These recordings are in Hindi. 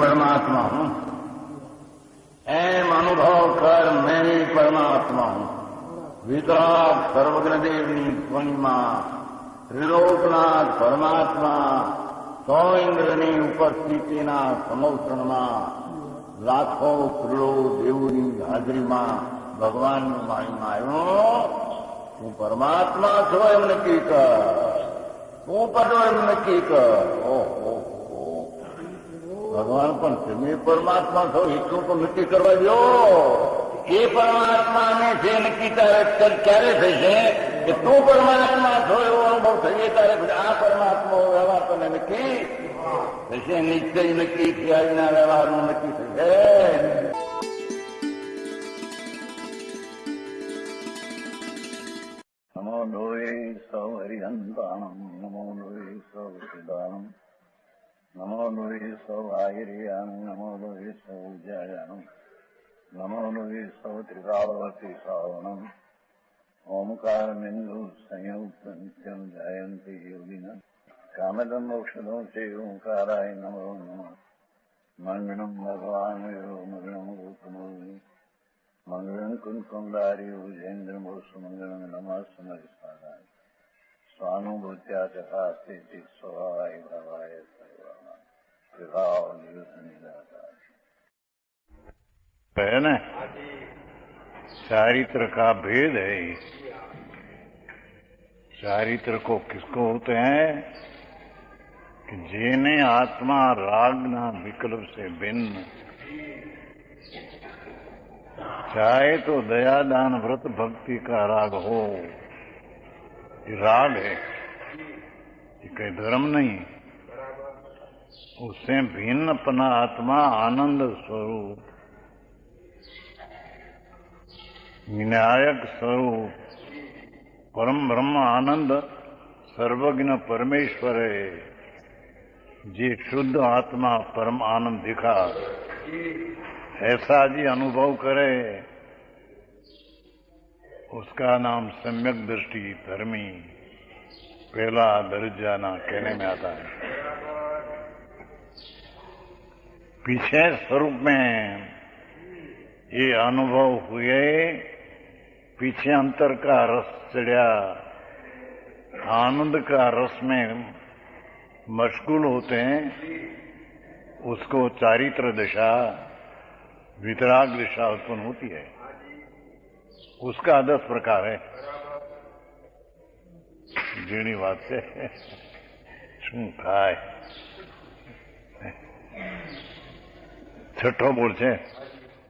परमात्मा हूं। एम अनुभव कर मैं ही परमात्मा हूं। वितराग सर्वज्ञ देवनी ध्वनिमा त्रिलोकनाथ परमात्मा सौ इंद्રની ઉપસ્થિતિના સમૌષણમાં લાખો કરોડો દેવોની હાજરીમાં ભગવાનની વાણીમાં આવ્યો, તું પરમાત્મા છો એમ નક્કી કર, તું પદો એમ નક્કી કર. ઓહો, ભગવાન પણ તમે પરમાત્મા છો એટલું તો નક્કી કરવા દો. એ પરમાત્માને જે નક્કી ક્યારે થશે કે તું પરમાત્મા છો એવો અનુભવ થઈએ ત્યારે આ પરમાત્મા વ્યવહાર તને નક્કી થશે. નિશ્ચય નક્કી થયા વિના વ્યવહારનું નક્કી થશે. નમો લોહે સૌ હરિહંતાણમ, નમો લોહે સૌ સિદાનમ, નમો લોહે સૌ આયર્યાણમ, નમો લોહે સૌ જયાણમ, નમો લોહે સૌ ત્રિકાળવતી શ્રાવણમ. ઓમકાર બિંદુ સંયુક્ત નિત્યમ જયંતી યોગિના કામદમ મોક્ષદો છે ઓંકારાય નમો નમઃ. મંગળમ ભગવાન મંગળમ ગોપમોહિ મંગળમ કુંકુમધારી ઉજેન્દ્ર મોક્ષ મંગળમ નમઃ સમરિસારાય સ્વાનુભૂત્યા ચકાસ્તે સ્વભાવાય ભાવાય સર્વાય है ना. चारित्र का भेद है. चारित्र को किसको होते हैं कि जेने आत्मा रागना विकल्प से भिन्न, चाहे तो दया दान व्रत भक्ति का राग हो, ये राग है, ये कोई धर्म नहीं. उससे भिन्न अपना आत्मा आनंद स्वरूप विनायक स्वरूप परम ब्रह्म आनंद सर्वज्ञ परमेश्वर है. जी शुद्ध आत्मा परम आनंद दिखा ऐसा जी अनुभव करे, उसका नाम सम्यक दृष्टि धर्मी पहला दर्जाना कहने में आता है. पीछे स्वरूप में ये अनुभव हुए, पीछे अंतर का रस चढ़ा, आनंद का रस में मशगूल होते हैं, उसको चारित्र दशा वितराग दशा उत्पन्न होती है. उसका 10 प्रकार है. जीनी बात से શું થાય? છઠ્ઠો બોલ છે.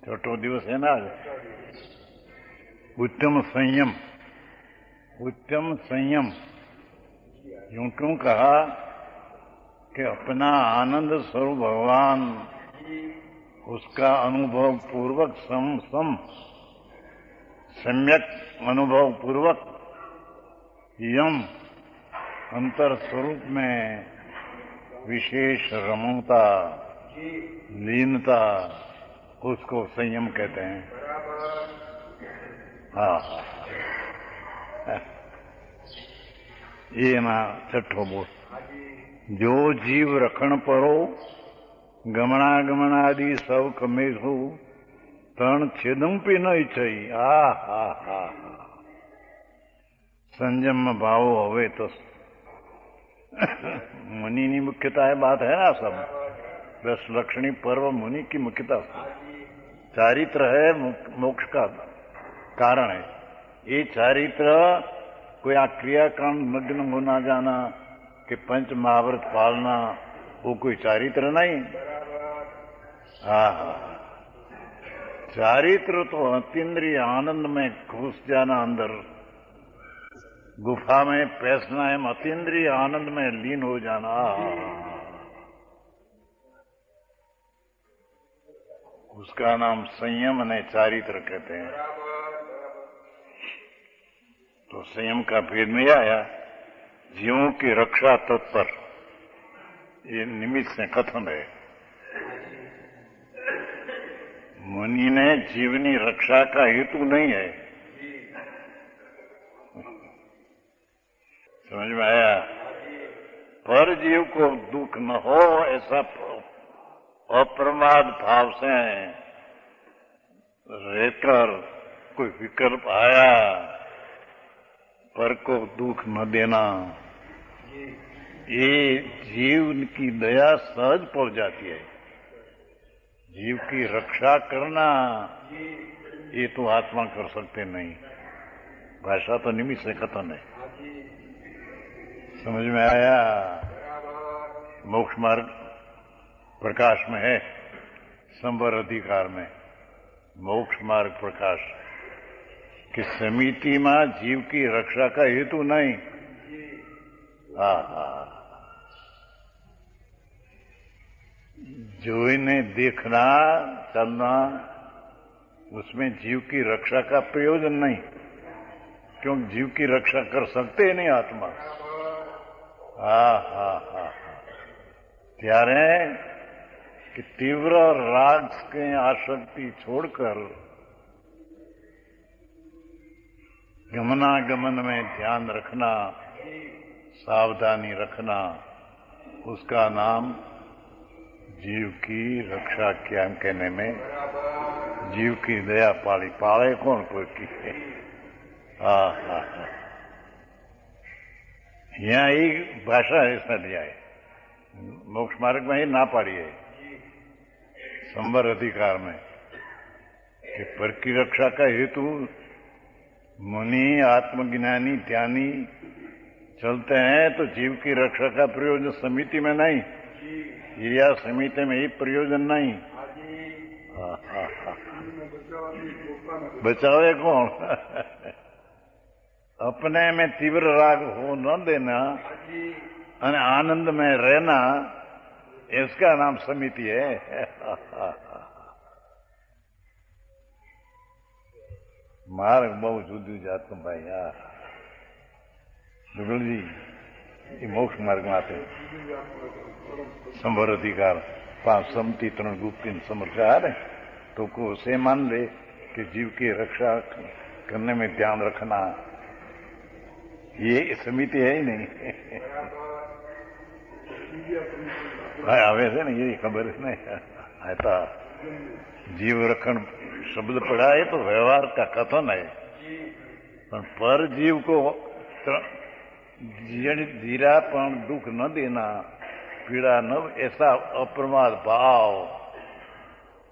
છઠ્ઠો દિવસ है ना. उत्तम संयम. उत्तम संयम यूं क्यों कहा कि अपना आनंद स्वरूप भगवान उसका अनुभव पूर्वक सम्यक अनुभव पूर्वक यम अंतर स्वरूप में विशेष रमणता लीनता उसको संयम कहते हैं. हाँ, ये ना छठो बोल. जो जीव रखण परो गमनागमनादि सब कमेशु तण छेदंपी न इच्छई. हा संयम भावो हवे तो मुनि की मुख्यता है. बात है ना सब. 10 लक्षणी पर्व मुनि की मुख्यता. चारित्र है मोक्ष का कारण है. ये चारित्र कोई आ क्रियाकांड मग्न होना जाना कि पंच महाव्रत पालना वो कोई चारित्र नहीं. हाँ, चारित्र तो अतीन्द्रिय आनंद में घुस जाना, अंदर गुफा में पैसना है, अतीन्द्रिय आनंद में लीन हो जाना. उसका नाम संयम ने चारित्र कहते हैं. तो संयम का भेद में आया जीवों की रक्षा तत्पर, ये निमित्त से कथन है. मुनि ने जीवनी रक्षा का हेतु नहीं है. समझ में आया? पर जीव को दुख न हो ऐसा अप्रमाद भाव से रहकर कोई विकल्प आया, पर को दुख न देना, ये जीव की दया सहज पड़ जाती है। जीव की रक्षा करना ये तो आत्मा कर सकते नहीं, भाषा तो निमित्त से कथन है। समझ में आया? मोक्ष मार्ग प्रकाश में है, संवर अधिकार में मोक्ष मार्ग प्रकाश कि समिति में जीव की रक्षा का हेतु नहीं। जो इन्हें देखना चलना, उसमें जीव की रक्षा का प्रयोजन नहीं, क्योंकि जीव की रक्षा कर सकते ही नहीं आत्मा। त्यारे कि तीव्र राग के आसक्ति छोड़कर गमनागमन में ध्यान रखना, सावधानी रखना, उसका नाम जीव की रक्षा क्या कहने में जीव की दया पाली। पाले कौन कोई की? यहाँ एक भाषा ऐसा दिया है, मोक्ष मार्ग में ही ना पाड़ी है संवर अधिकार में कि पर की रक्षा का हेतु मुनि आत्मज्ञानी ध्यानी चलते हैं, तो जीव की रक्षा का प्रयोजन समिति में नहीं, या समिति में ही प्रयोजन नहीं। बचावे कौन? अपने में तीव्र राग हो न देना और आनंद में रहना, इसका नाम समिति है। मार्ग बहुत जुदी जात भाई यार जुगल जी, ये मोक्ष मार्ग में आते संवर अधिकार 5 समति 3 गुप्त समर्चार है, तो को से मान ले कि जीव की रक्षा करने में ध्यान रखना, ये समिति है ही नहीं। आवे से ना ये खबर नहीं आता। जीव रखण शब्द पड़ा है तो व्यवहार का कथन है, पर जीव को जीरापन दुख न देना, पीड़ा न, ऐसा अप्रमाद भाव,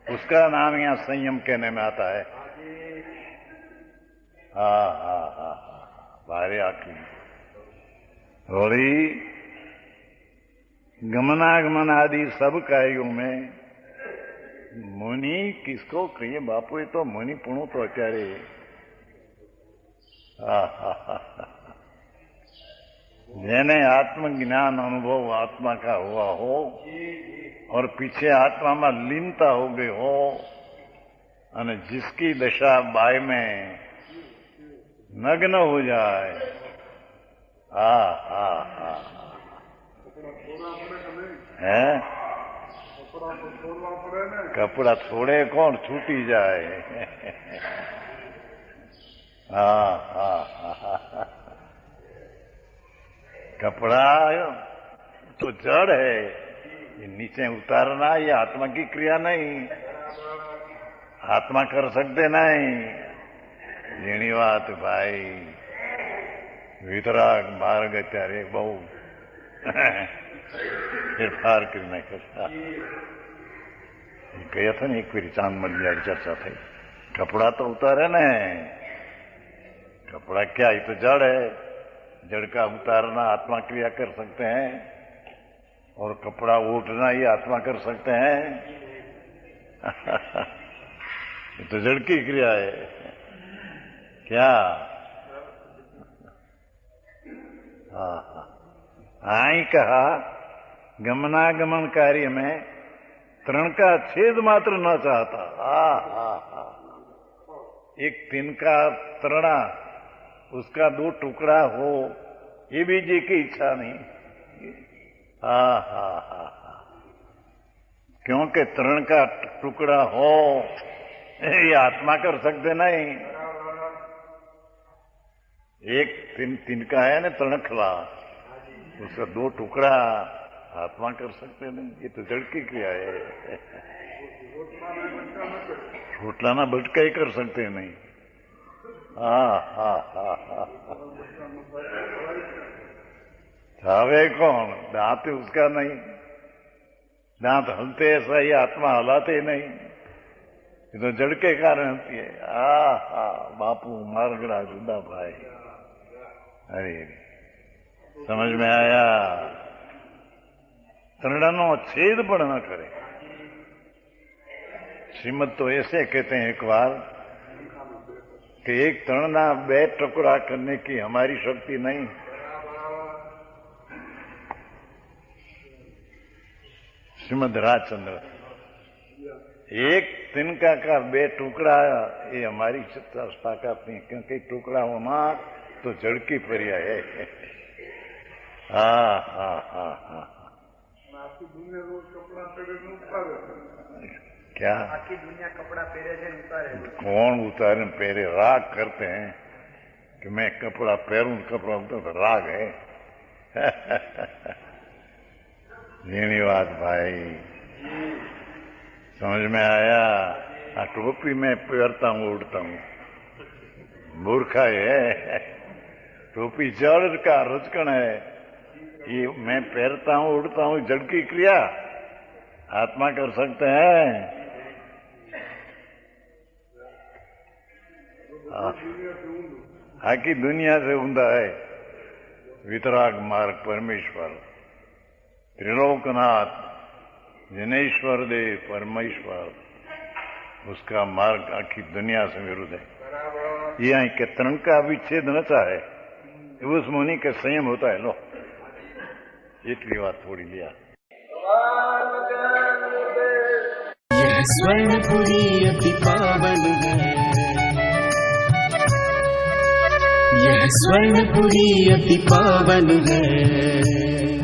उसका नाम यहाँ संयम कहने में आता है। भारे आखी और गमनागमन आदि सब कार्यों में मुनि किसको कहिए बापू, ये तो मुनि पुणु तो अत्यारे जेने आत्मज्ञान अनुभव आत्मा का हुआ हो और पीछे आत्मा में लीनता हो गई हो, और जिसकी दशा बाय में नग्न हो जाए, है कपड़ा छोड़े कौन, छूटी जाए। कपड़ा तो जड़ है, ये नीचे उतारना ये आत्मा की क्रिया नहीं, आत्मा कर सकते नहीं। जीणी बात भाई, वितराग मार्ग अत्यारे बहु फेरफार करना करता। गया था ना एक फिर चांद मलिया चर्चा थी, कपड़ा तो उतारे न, कपड़ा क्या, ये तो जड़ है, जड़ का उतारना आत्मा क्रिया कर सकते हैं, और कपड़ा उठना ये आत्मा कर सकते हैं। ये तो जड़ की क्रिया है क्या? आई कहा गमनागमन कार्य में तृण का छेद मात्र न चाहता। एक तिनका तृणा, उसका 2 टुकड़ा हो, ये भी जी की इच्छा नहीं। क्योंकि तृण का टुकड़ा हो ये आत्मा कर सकते नहीं। एक तिनका है ना तृणखला, उसका 2 टुकड़ा आत्मा कर सकते नहीं, ये तो जड़ की क्रिया है। छोटलाना भटका ही कर सकते नहीं। छावे कौन? दांत उसका नहीं, दांत हलते ऐसा ही आत्मा हलाते नहीं, ये तो जड़ के कारण होती है। बापू मारगड़ा जुदा भाई। अरे समझ में आया? तंगड़ानो छेद पण न करे। श्रीमद तो ऐसे कहते हैं एक बार कि एक तणना 2 टुकड़ा करने की हमारी शक्ति नहीं। श्रीमद राजचंद्र, एक तिनका का 2 टुकड़ा ये हमारी ताकत नहीं, क्योंकि टुकड़ा होना तो जड़ की पर्या है। क्या आखी दुनिया कपड़ा पहरे से उतारे? कौन उतारे पहरे? राग करते हैं कि मैं कपड़ा पहरूं, कपड़ा उतार, राग है। झीणी बात भाई, समझ में आया? टोपी मैं पहनता हूँ, उड़ता हूँ, मूर्खा है। टोपी जड़ का रचकन है, ये मैं पहनता हूँ, उड़ता हूँ, जड़ की क्रिया आत्मा कर सकते हैं। आखी दुनिया से ऊंधा है वितराग मार्ग परमेश्वर, त्रिलोकनाथ, जिनेश्वर देव परमेश्वर, उसका मार्ग आखी दुनिया से विरुद्ध है। ये यहाँ के तरण का विच्छेद न चाहे, उस मुनि का संयम होता है। लो इतनी बात थोड़ी लिया। यह स्वर्णपुरी अति पावन है, यह स्वर्णपुरी अति पावन है।